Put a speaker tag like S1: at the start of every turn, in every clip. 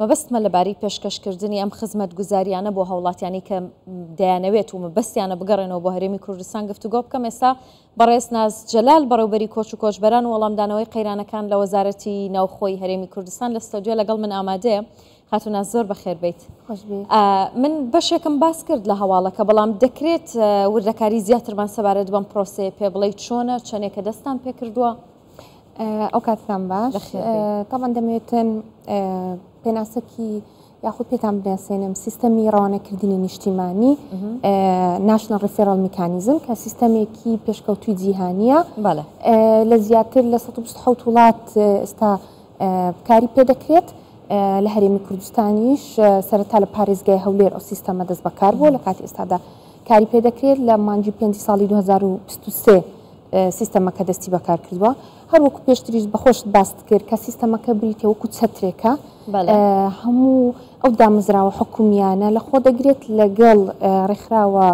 S1: مەبەستمە لەباری پێشکەشکردنی ئەم خزمەتگوزاریانە بۆ هاوڵاتیانی کە دەیانەوێت و مەبەستیانە بگەڕێنەوە بۆ هەرێمی کوردستان گفتوگۆ بکەم. ئێستا بەڕێز ناز جەلال بەڕێوەبەری کۆچ و کۆچبەران و وەڵامدانەوەی قەیرانەکان لە وەزارەتی ناوخۆی هەرێمی کوردستان لە ستۆدیۆ لەگەڵ من ئامادەیە. خاتونە زۆر بەخێر بیت. من بەشێکم باس کرد لە هەواڵەکە، بەڵام دەکرێت وردەکاری زیاترمان سەبارەت بەم پرۆسەیە پێ بڵێیت چۆنە، چەندێکە دەستان پێ کردووە؟
S2: ئەو کاتتان باش. تاوان دەمەوێتن پێناسەکی یاخود پێتان بناسێنم سیستەمی ڕەوانەکردنی نیشتیمانی ناشنال ریفێرال میکانیزم کە سیستەمێکی پێشکەوتووی جیهانیە لە زیاتر لە 127 وڵات ئێستا کاری پێدەکرێت. لە هەرێمی کوردستانیش سەرەتا لە پارێزگای هەولێر ئەو سیستەمە دەست بەکار بووە، لە کاتی ئێستادا کاری پێدەکرێت. لە مانگی 5 ساڵی 2023 سیستەمەکە دەستی بەکار کردووە. هەروەکو پێشتریش بەخۆشت باست کرد کە سیستەمەکە بریتێ وەکو چەترێکە، هەموو ئەو دامەزراوە حکومیانە لە خۆ دەگرێت لەگەڵ ڕێکخراوە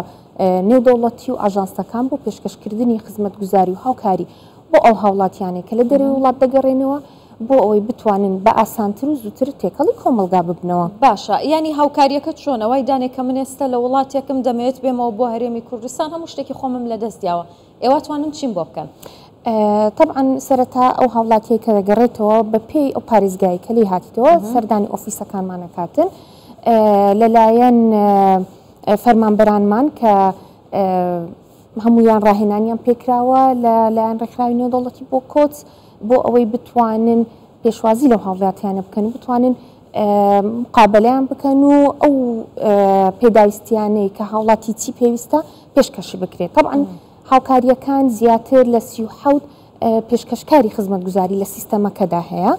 S2: نێودەوڵەتی و ئاژانسەکان بۆ پێشکەشکردنی خزمەتگوزاری و هاوکاری بۆ ئەو هاوڵاتیانێک کە لە دەرەوەی وڵات دەگەڕێنەوە بۆ ئەوەی بتوانن بە ئاسانتر و زووتر تێکەڵی کۆمەلگا ببنەوە.
S1: باشە، ینی هاوکاریەکە چۆنەوەی دانێکە من ئێستا لە وڵاتێکم دەمەوێت بێمەوە بۆ هەرێمی کوردستان هەموو شتێکی خۆمم لە دەستیاوە، ئێوە توانن چیم بۆ بکەن؟
S2: طبعا سەرەتا ئەو هاوڵاتیە کە دەگەڕێتەوە بە پێی ئەو پارێزگایی کە لێی هاتیتەوە سەردانی ئۆفیسەکانمانەکاتن لەلایەن فەرمانبەرانمان کە هەمویان ڕاهێنانیان پێکراوە لەلایەن ڕێکخراوی نێودەوڵەتی بۆ کۆچ بۆ ئەوەی بتوانن پێشوازی لەو هاوڵاتیانە بکەن و بتوانن مقابلەیان بکەن و ئەو پێداویستیانەی کە هاوڵاتی چی پێویستە پێشکەشی بکرێت. طبعا هاوکاریەکان زیاتر لە 37 پێشکەشکاری خزمەتگوزاری لە سیستەمەکەدا هەیە.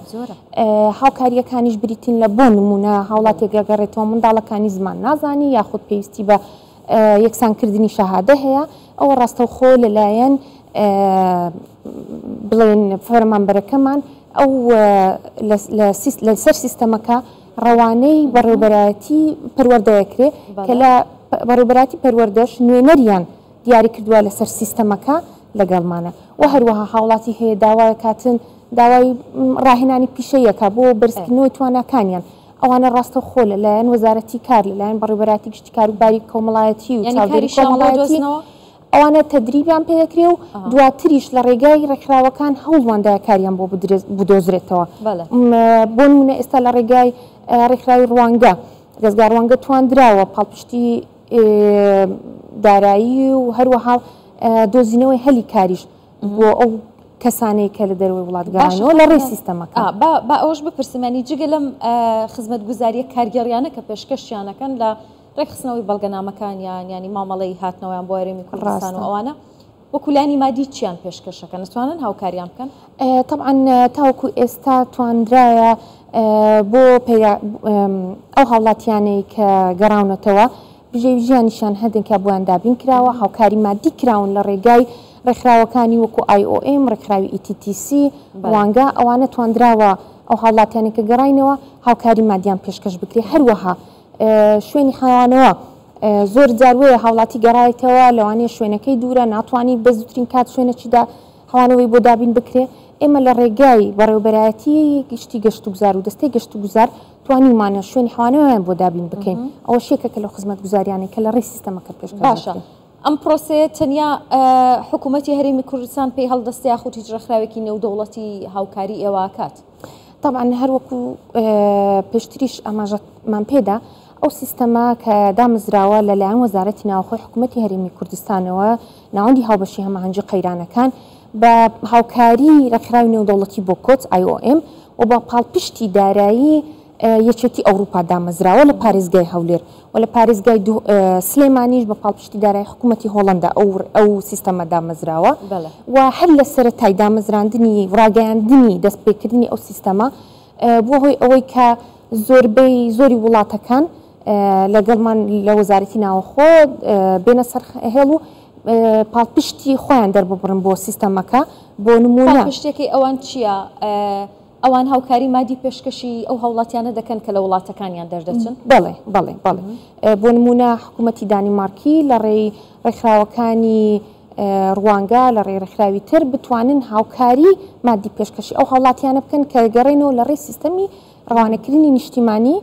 S2: هاوکاریەکانیش بریتین لە بۆ نمونە هاوڵاتێک گەگەڕێتەوە منداڵەکانی زمان نازانی یاخود پێویستی بە یەکسانکردنی شەهادە هەیە، ئەوە ڕاستەوخۆ لەلایەن بڵێن فەرمانبەرەکەمان ئەو لەسەر سیستەمەکە ڕەوانەی بەڕێوەبەرایەتی پەروەردەیەکرێ کە لە بەڕێوەبەراتی پەروەردەش نوێنەریان دیاری کردووە لەسەر سیستەمەکە لەگەڵمانە و هەروەها هاوڵاتی هەیە داوای کاتن داوای ڕاهێنانی پیشەیەکە بۆ بەرزکردنەوەی تواناکانیان، ئەوانە ڕاستەوخۆ لەلایەن وەزارەتی کار لەلایەن بەڕێوەبەراتی گشتی کاروباری کۆمەڵایەتی و چاودێری کۆمەڵایەتی ئەوانە تەدریبیان پێدەکرێ و دواتریش لە ڕێگای ڕێکخراوەکان هەوڵماندایە کاریان بۆ بدۆزرێتەوە. بۆ نمونە ئێستا لە ڕێگای ڕێکخراوی ڕوانگە دەستگای ڕوانگە تواندراوە پاڵپشتی دارایی و هەروەها دۆزینەوەی هەلی کاریش بۆ ئەو کەسانەی کە لە دەروی وڵات گەڕانەوە لە ڕێی سیستەمەکە.
S1: با ئەوش بپرسمانی جگە لەم خزمەتگوزاریە کارگەڕیانە کە پێشکەشیانەکەن لە ڕێکخستنەوەی بەڵگەنامەکانیان ینی مامەڵەی هاتنەوەیان بۆ هەرێمی کوردستان و ئەوانە وەکولانی مادی چیان پێشکەشەکەن نتوانن هاوکاریان بکەن؟
S2: طبعا تاوەکو ئێستا توانرایە بۆ ئەو هاوڵاتیانەی کە گەڕاونەتەوە بژێوی ژیانیشان هەندێکە بۆیان دابین کراوە، هاوکاری مادی کراون لە ڕێگای ڕێکخراوەکانی وەکو IOM ڕێکخراوی ETTC ڕوانگە، ئەوانە توانراوە ئەو هاوڵاتیانی کە گەڕاینەوە هاوکاری مادیان پێشکەش بکرێت. هەروەها شوێنی حیوانەوە زۆر جاروەیە هاوڵاتی گەڕایەتەوە لەوانەیە شوێنەکەی دوورە ناتوانانی بە زووترین کات شوێنەچیدا هەوانەوەی بۆ دابین بکرێ. ئێمە لە ڕێگای بەڕێوەبەرایەتی گشتی گەشت و گوزار و دەستەی گەشت و گوزار توانیمانە شوێنی حیوانەوەیان بۆ دابین بکەین. ئەوە شێکێکە لە خزمەتگوزاریانێک کە لە ڕێی سیستەمەکە پێشکەش
S1: باشە. ئەم پرۆسەیە تەنیا حکوومەتی هەرێمی کوردستان پێی هەڵدەستە یاخود هیچ ڕێکخراوێکی نێودەوڵەتی هاوکاری ئێوە کات؟
S2: طبعا هەروەکو پێشتریش ئاماژەمان پێدا ئەو سیستەما کە دامەزراوە لەلایەن وەزارەتی ناوخۆی حکوومەتی هەرێمی کوردستانەوە ناوەندی هاوبەشی هەماهەنگی قەیرانەکان بە هاوکاری ڕێکخراوی نێودەوڵەتی بۆ کۆچ IOM و بە پاڵپشتی دارایی یەکێتی ئەوروپا دامەزراوە لە پارێزگای هەولێر و لە پارێزگای سلێمانیش بە پاڵپشتی دارایی حکوومەتی هۆڵەندا ئەو سیستەمە دامەزراوە و هەر لە سەرەتای دامەزراندنی ڕاگەیاندنی دەستپێکردنی ئەو سیستەمە بۆ هۆی ئەوەی کە زۆری وڵاتەکان لەگەڵمان لە وەزارەتی ناوخۆ بێنە سەر هێڵ و پاڵپشتی خۆیان دەرببڕن بۆ سیستەمەکە. بۆ نمونە
S1: پاڵپشتێکی ئەوان چییە؟ ئەوان هاوکاری مادی پێشکەشی ئەو هاوڵاتیانە دەکەن کە لە وڵاتەکانیان دەردەچن؟
S2: بەڵێ بەڵێ بەڵێ. بۆ نمونە حکوومەتی دانیمارکی لە ڕێی ڕێکخراوەکانی ڕوانگە لە ڕێی ڕێکخراوی تر بتوانن هاوکاری مادی پێشکەشی ئەو هاوڵاتیانە بکەن کە گەڕێنەوە لە ڕێی سیستەمی ڕەوانەکردنی نیشتیمانی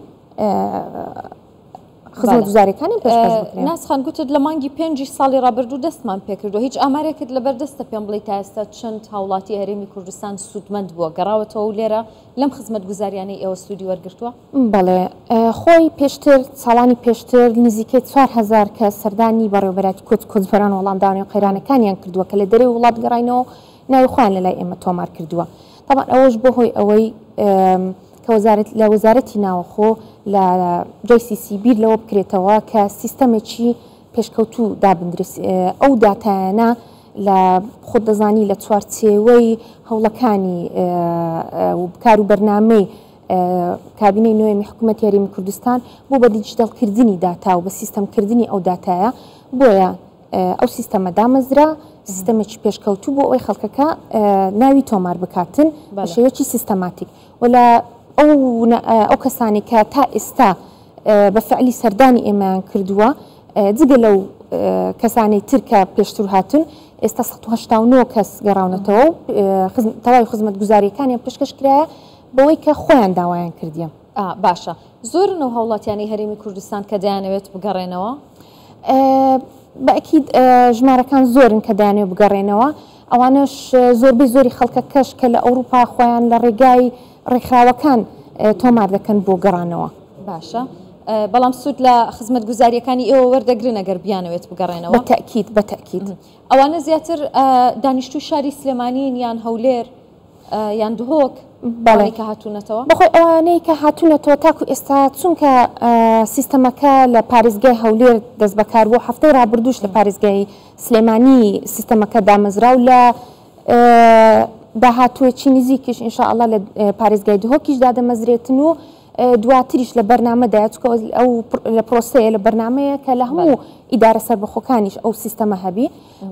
S2: خزمەت گوزاریەکانی پێشکەش بکرێن.
S1: ناسخان گوتت لە مانگی 5 ساڵی ڕابردوو دەستمان پێکردو هیچ ئامارێکت لەبەردەستە پێم بڵێ تا ئێستا چەند هاوڵاتی هەرێمی کوردستان سوودمەند بووە گەڕاوەتەوە و لێرە لەم خزمەت گوزاریانەی ئێوە سوودی وەرگرتووە؟
S2: بەڵێ خۆی پێشتر ساڵانی پێشتر نزیکەی 4000 کە سەردانی بەڕێوەبەری کۆچبەران وەڵامداوانی و قەیرانەکانیان کردووە کە لە دەرەوەی وڵات گەڕاینەوە ناوی خۆیان لەلای ئێمە تۆمار کردووە. طبعا ئەوەش بۆ هۆی ئەوەی کە لە وەزارەتی ناوەخۆ لە JCC بیر لەوە بکرێتەوە کە سیستەمێکی پێشکەوتوو دابدرێت ئەو داتایانە لە خۆت دەزانی لە چوارچێوەی هەوڵەکانی کار و بەرنامەی کابینەی نوێمی حکوومەتی هەرێمی کوردستان بۆ بە دیجیتاڵکردنی داتا و بە سیستەمکردنی ئەو داتایە بۆیە ئەو سیستەمە دامەزرا سیستەمێکی پێشکەوتوو بۆ ئەوی خەڵکەکە ناوی تۆمار بکاتن بە شێوەیەکی سیستەماتیک ولا ئەو کەسانی کە تا ئێستا بە فعلی سەردانی ئێمەیان کردووە جگە لەو کەسانی ترکە پێشتر هاتن ئێستا 1970 کەس گەڕاونەتەوە تەواوی خزمەت گوزاریەکانیان پێشکەش کرایە بەوەی کە خۆیان داوایان کردیە.
S1: باشە زۆرن و هەوڵاتیانی هەرێمی کوردستان کە دەیانەوێت بگەڕێنەوە؟
S2: بەئەکید ژمارەکان زۆرن کە دەیانەوێت بگەڕێنەوە ئەوانش زۆربەی زۆری خەڵکەکەش کە لە ئەوروپا خۆیان لە ڕێگای ڕێکخراوەکان تۆمار دەکەن بۆ گەڕانەوە.
S1: باشە بەڵام سوود لە خزمەت گوزاریەکانی ئێوە وەردەگرن ئەگەر بیانەوێت بگەڕێنەوە؟
S2: بەتەکید
S1: ئەوانە زیاتر دانیشتوی شاری سلێمانین یان هەولێر یان دهۆک کە هاتوونەتەوە؟
S2: بەخۆی ئەوانەی کە هاتوونەتەوە تاکو ئێستا چونکە سیستەمەکە لە پارێزگای هەولێر دەست بەکار بۆ هەفتەی ڕابردووش لە پارێزگای سلێمانی سیستەمەکە دامەزرا و لە داهاتوێکی نزیکیش ئینشاءالله لە پارێزگای دهۆکیش دادەمەزرێتن و دواتریش لە بەرنامەدایە چکە ئەو لە پرۆسەیە لە بەرنمەیە کە لە هەموو ئیدارە سەربەخۆکانیش ئەو سیستەمە هەبی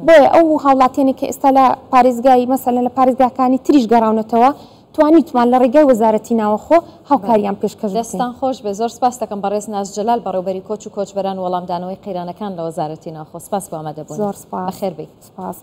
S2: بۆیە ئەو هاوڵاتیانی کە ئێستا لە پارێزگای مەسەلەن لە پارێزگاکانی تریش گەڕاونەتەوە توانیتمان لە ڕێگای وەزارەتی ناوەخۆ هاوکاریان پێشکەش
S1: دەستان خۆش بێ. زۆر سپاس دەکەم بەڕێز ناز جەلال بەڕێوەبەری کۆچ و کۆچبەران وەڵامدانەوەی قەیرانەکان لە وەزارەتی ناوەخۆ. سپاس بۆ ئامادەبوون.
S2: زۆر سپاس.
S1: بەخێر بێ.
S2: سپاس.